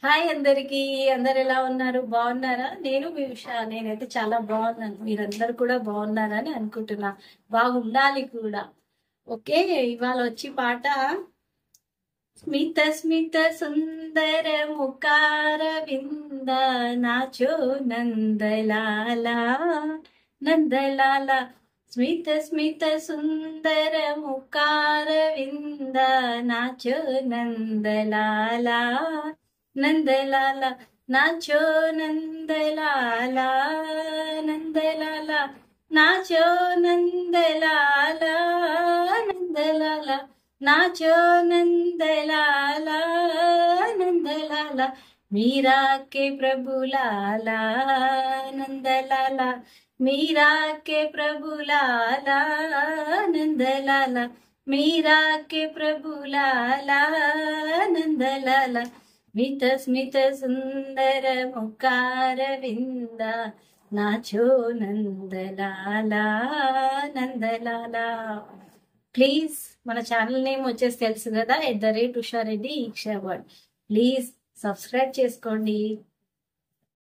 Hi అందరికి. అందరు ఎలా ఉన్నారు? బాగున్నారా? నేను మీ ఉషా. నేనైతే చాలా బాగున్నాను. మీరందరూ కూడా బాగున్నారని అనుకుంటున్నా. బాగుండాలి కూడా. ఓకే, ఇవాళ వచ్చి పాట స్మిత స్మిత సుందర ముఖార వింద నాచో నందలాల నందలాల. స్మిత స్మిత సుందర ముఖార వింద నాచో నందలాల నందలాల నాచో నందలాల నందలాల నాచో నందలాల నందలాల नाचो नंदलाला नंदलाला मीरा के प्रभु लाला नंदलाला मीरा के प्रभु लाला नंदलाला मीरा के प्रभु लाला नंदलाला स्मित स्मित सुंदर मुखार विंदा नाचो नंदलाला नंदलाला. ప్లీజ్ మన ఛానల్ నేమ్ వచ్చేసి తెలుసు కదా, @ushareddy. ప్లీజ్ సబ్స్క్రైబ్ చేసుకోండి.